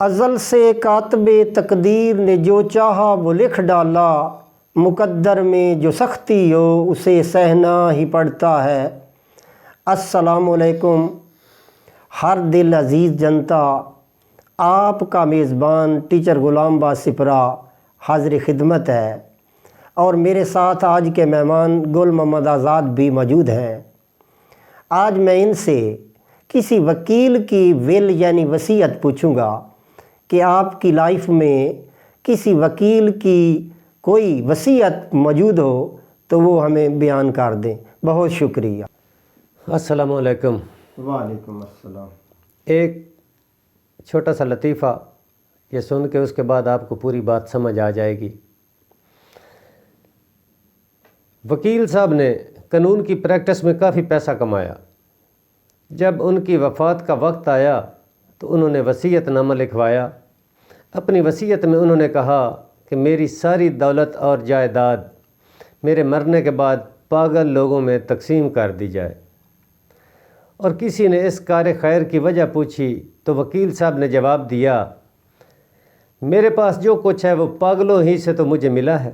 ازل سے کاتب تقدیر نے جو چاہا وہ لکھ ڈالا، مقدر میں جو سختی ہو اسے سہنا ہی پڑتا ہے۔ السلام علیکم۔ ہر دل عزیز جنتا، آپ کا میزبان ٹیچر غلام باسپرا حاضر خدمت ہے، اور میرے ساتھ آج کے مہمان گل محمد آزاد بھی موجود ہیں۔ آج میں ان سے کسی وکیل کی ول یعنی وصیت پوچھوں گا کہ آپ کی لائف میں کسی وکیل کی کوئی وصیت موجود ہو تو وہ ہمیں بیان کر دیں۔ بہت شکریہ۔ السلام علیکم۔ وعلیکم السلام۔ ایک چھوٹا سا لطیفہ یہ سن کے اس کے بعد آپ کو پوری بات سمجھ آ جائے گی۔ وکیل صاحب نے قانون کی پریکٹس میں کافی پیسہ کمایا۔ جب ان کی وفات کا وقت آیا تو انہوں نے وصیت نامہ لکھوایا۔ اپنی وصیت میں انہوں نے کہا کہ میری ساری دولت اور جائیداد میرے مرنے کے بعد پاگل لوگوں میں تقسیم کر دی جائے۔ اور کسی نے اس کار خیر کی وجہ پوچھی تو وکیل صاحب نے جواب دیا، میرے پاس جو کچھ ہے وہ پاگلوں ہی سے تو مجھے ملا ہے۔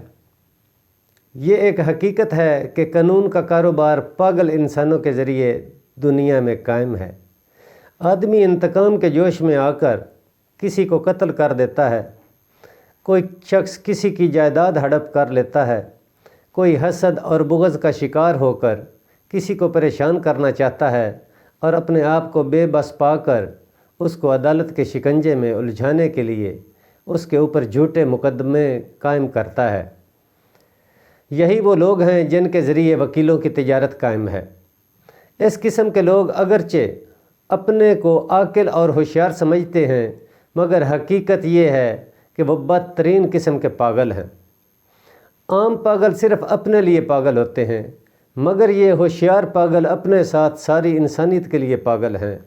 یہ ایک حقیقت ہے کہ قانون کا کاروبار پاگل انسانوں کے ذریعے دنیا میں قائم ہے۔ آدمی انتقام کے جوش میں آ کر کسی کو قتل کر دیتا ہے، کوئی شخص کسی کی جائیداد ہڑپ کر لیتا ہے، کوئی حسد اور بغض کا شکار ہو کر کسی کو پریشان کرنا چاہتا ہے اور اپنے آپ کو بے بس پا کر اس کو عدالت کے شکنجے میں الجھانے کے لیے اس کے اوپر جھوٹے مقدمے قائم کرتا ہے۔ یہی وہ لوگ ہیں جن کے ذریعے وکیلوں کی تجارت قائم ہے۔ اس قسم کے لوگ اگرچہ اپنے کو عاقل اور ہوشیار سمجھتے ہیں، مگر حقیقت یہ ہے کہ وہ بدترین قسم کے پاگل ہیں۔ عام پاگل صرف اپنے لیے پاگل ہوتے ہیں، مگر یہ ہوشیار پاگل اپنے ساتھ ساری انسانیت کے لیے پاگل ہیں۔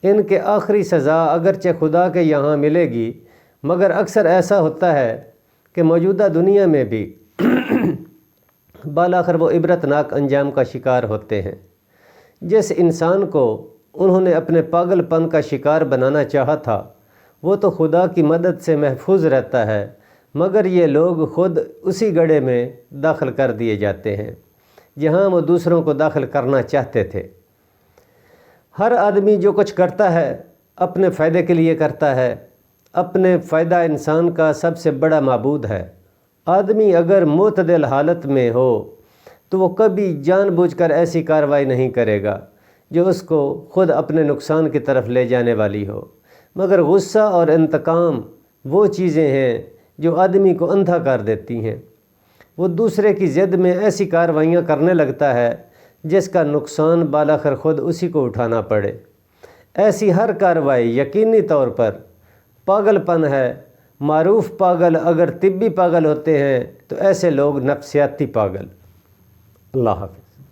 ان کے آخری سزا اگرچہ خدا کے یہاں ملے گی، مگر اکثر ایسا ہوتا ہے کہ موجودہ دنیا میں بھی بالآخر وہ عبرتناک انجام کا شکار ہوتے ہیں۔ جس انسان کو انہوں نے اپنے پاگل پن کا شکار بنانا چاہا تھا وہ تو خدا کی مدد سے محفوظ رہتا ہے، مگر یہ لوگ خود اسی گڑھے میں داخل کر دیے جاتے ہیں جہاں وہ دوسروں کو داخل کرنا چاہتے تھے۔ ہر آدمی جو کچھ کرتا ہے اپنے فائدے کے لیے کرتا ہے۔ اپنے فائدہ انسان کا سب سے بڑا معبود ہے۔ آدمی اگر معتدل حالت میں ہو تو وہ کبھی جان بوجھ کر ایسی کارروائی نہیں کرے گا جو اس کو خود اپنے نقصان کی طرف لے جانے والی ہو، مگر غصہ اور انتقام وہ چیزیں ہیں جو آدمی کو اندھا کر دیتی ہیں۔ وہ دوسرے کی ضد میں ایسی کارروائیاں کرنے لگتا ہے جس کا نقصان بالآخر خود اسی کو اٹھانا پڑے۔ ایسی ہر کارروائی یقینی طور پر پاگل پن ہے۔ معروف پاگل اگر طبی پاگل ہوتے ہیں تو ایسے لوگ نفسیاتی پاگل۔ اللہ حافظ۔